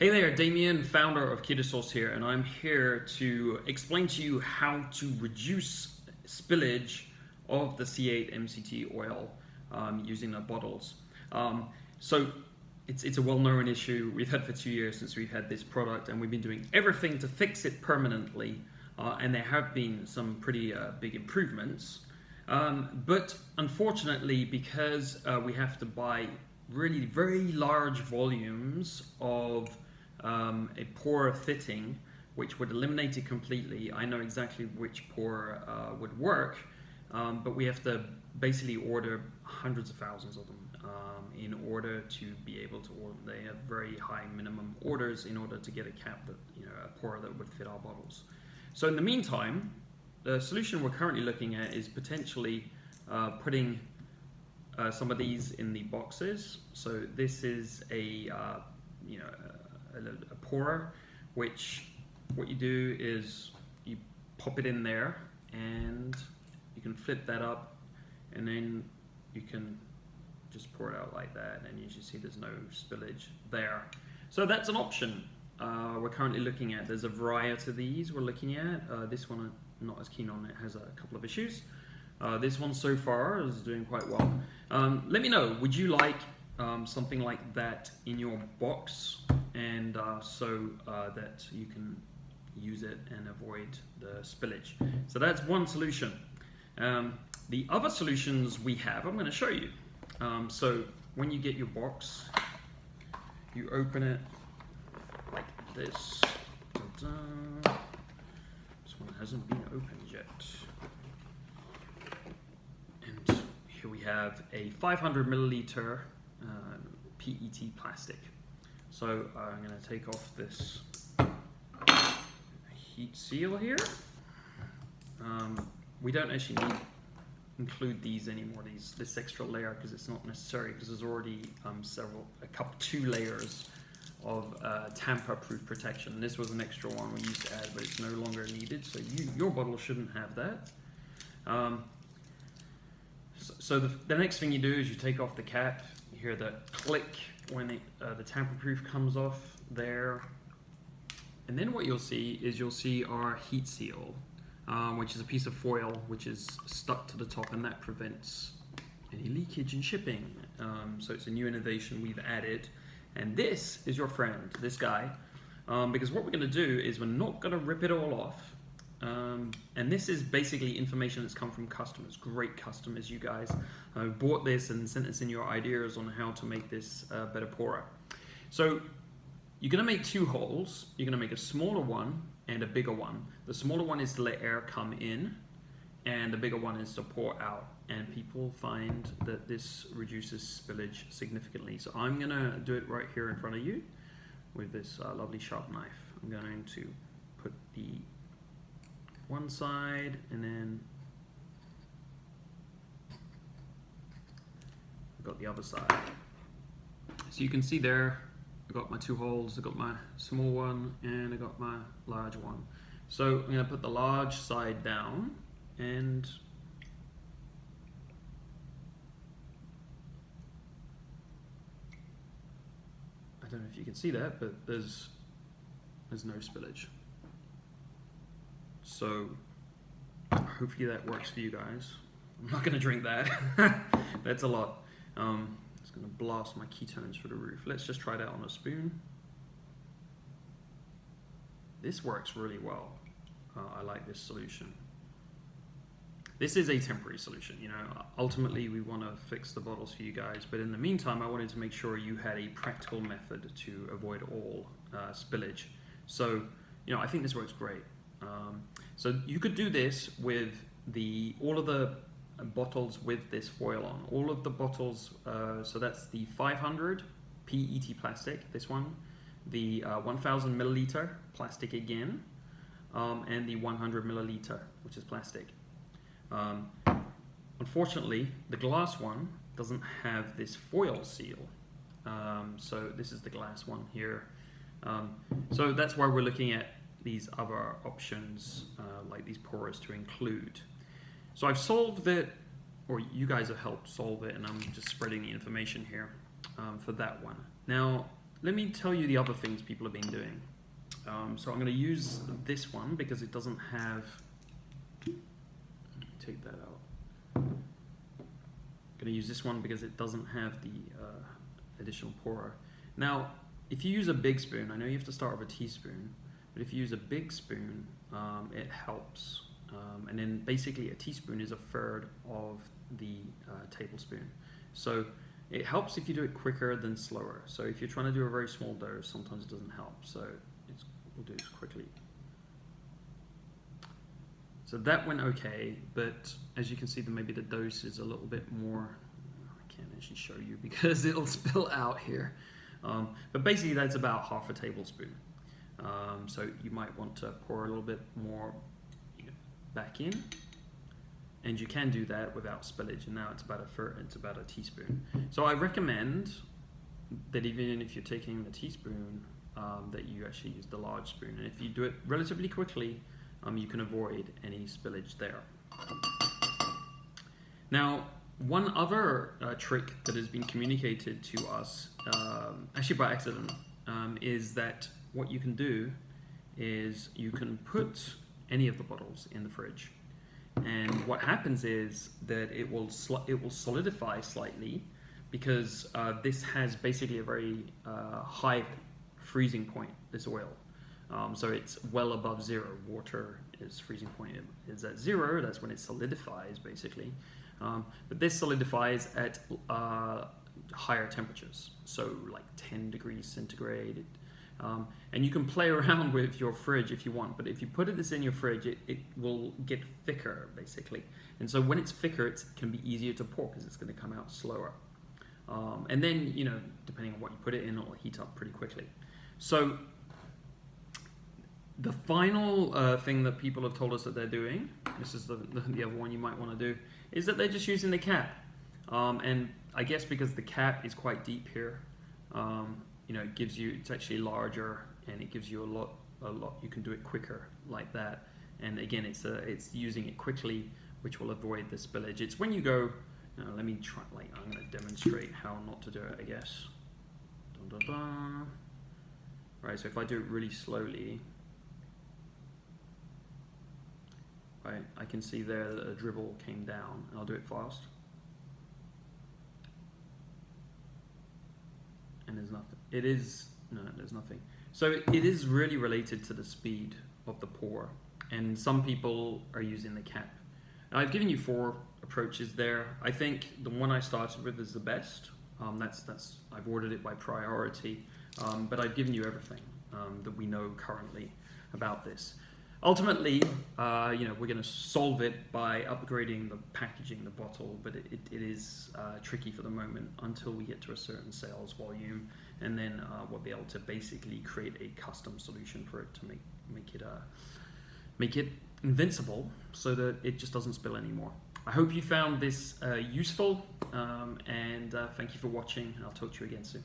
Hey there, Damien, founder of Ketosource here, and I'm here to explain to you how to reduce spillage of the C8 MCT oil using the bottles. So it's a well-known issue. We've had for 2 years since we've had this product, and we've been doing everything to fix it permanently, and there have been some pretty big improvements. But unfortunately, because we have to buy really very large volumes of a pore fitting, which would eliminate it completely. I know exactly which pore would work, but we have to basically order hundreds of thousands of them in order to be able to order. They have very high minimum orders in order to get a cap that, a pore that would fit our bottles. So in the meantime, the solution we're currently looking at is potentially putting some of these in the boxes. So this is a pore, which what you do is you pop it in there and you can flip that up, and then you can just pour it out like that, and you should see there's no spillage there. So that's an option we're currently looking at. There's a variety of these we're looking at. This one I'm not as keen on. It has a couple of issues. This one so far is doing quite well. Let me know, would you like something like that in your box, and so that you can use it and avoid the spillage? So that's one solution. The other solutions we have, I'm going to show you. So when you get your box, you open it like this. Ta-da. This one hasn't been opened yet. And here we have a 500 milliliter PET plastic. So I'm going to take off this heat seal here. We don't actually include these anymore, this extra layer, because it's not necessary, because there's already two layers of tamper-proof protection. This was an extra one we used to add, but it's no longer needed. So your bottle shouldn't have that. So the next thing you do is you take off the cap. You hear the click when the tamper-proof comes off there. And then what you'll see is our heat seal, which is a piece of foil which is stuck to the top, and that prevents any leakage in shipping. So it's a new innovation we've added. And this is your friend, this guy, because what we're going to do is we're not going to rip it all off. And this is basically information that's come from customers, great customers, you guys bought this and sent us in your ideas on how to make this better pourer. So you're going to make two holes. You're going to make a smaller one and a bigger one. The smaller one is to let air come in, and the bigger one is to pour out. And people find that this reduces spillage significantly. So I'm going to do it right here in front of you with this lovely sharp knife. I'm going to put the one side, and then I've got the other side. So you can see there, I've got my two holes, I've got my small one, and I've got my large one. So I'm going to put the large side down, and I don't know if you can see that, but there's no spillage. So hopefully that works for you guys. I'm not going to drink that. That's a lot. It's going to blast my ketones through the roof. Let's just try that on a spoon. This works really well. I like this solution. This is a temporary solution. Ultimately we want to fix the bottles for you guys, but in the meantime I wanted to make sure you had a practical method to avoid all spillage. So I think this works great. So you could do this with all of the bottles with this foil on. All of the bottles, so that's the 500 PET plastic, this one, the 1000 milliliter plastic again, and the 100 milliliter, which is plastic. Unfortunately, the glass one doesn't have this foil seal. So this is the glass one here. So that's why we're looking at these other options, like these pourers, to include. So I've solved it, or you guys have helped solve it, and I'm just spreading the information here for that one. Now, let me tell you the other things people have been doing. So I'm going to use this one because it doesn't have, take that out. I'm going to use this one because it doesn't have the additional pourer. Now, if you use a big spoon, I know you have to start with a teaspoon, but if you use a big spoon, it helps. And then basically a teaspoon is a third of the tablespoon. So it helps if you do it quicker than slower. So if you're trying to do a very small dose, sometimes it doesn't help. So we'll do this quickly. So that went okay, but as you can see, maybe the dose is a little bit more. I can't actually show you because it'll spill out here. But basically that's about half a tablespoon. So you might want to pour a little bit more back in, and you can do that without spillage. And now it's about a teaspoon. So I recommend that even if you're taking the teaspoon, that you actually use the large spoon. And if you do it relatively quickly, you can avoid any spillage there. Now, one other trick that has been communicated to us, actually by accident, is that what you can do is you can put any of the bottles in the fridge, and what happens is that it will solidify slightly because this has basically a very high freezing point, this oil. So it's well above zero. Water is freezing point is at zero. That's when it solidifies basically. But this solidifies at higher temperatures, so like 10 degrees centigrade. And you can play around with your fridge if you want, but if you put this in your fridge, it will get thicker basically. And so when it's thicker, it can be easier to pour because it's going to come out slower. And then, depending on what you put it in, it'll heat up pretty quickly. So the final thing that people have told us that they're doing, this is the other one you might want to do, is that they're just using the cap. And I guess because the cap is quite deep here, it gives you, it's actually larger, and it gives you a lot. You can do it quicker like that. And again, it's using it quickly, which will avoid the spillage. It's when you go, let me try, I'm going to demonstrate how not to do it, I guess. Dun, dun, dun. Right, so if I do it really slowly, right, I can see there that a dribble came down. I'll do it fast. And there's nothing. There's nothing. So it is really related to the speed of the pour, and some people are using the cap. Now, I've given you 4 approaches there. I think the one I started with is the best. I've ordered it by priority, but I've given you everything that we know currently about this. Ultimately, we're going to solve it by upgrading the packaging, the bottle, but it is tricky for the moment until we get to a certain sales volume, and then we'll be able to basically create a custom solution for it to make it invincible so that it just doesn't spill anymore. I hope you found this useful, and thank you for watching. I'll talk to you again soon.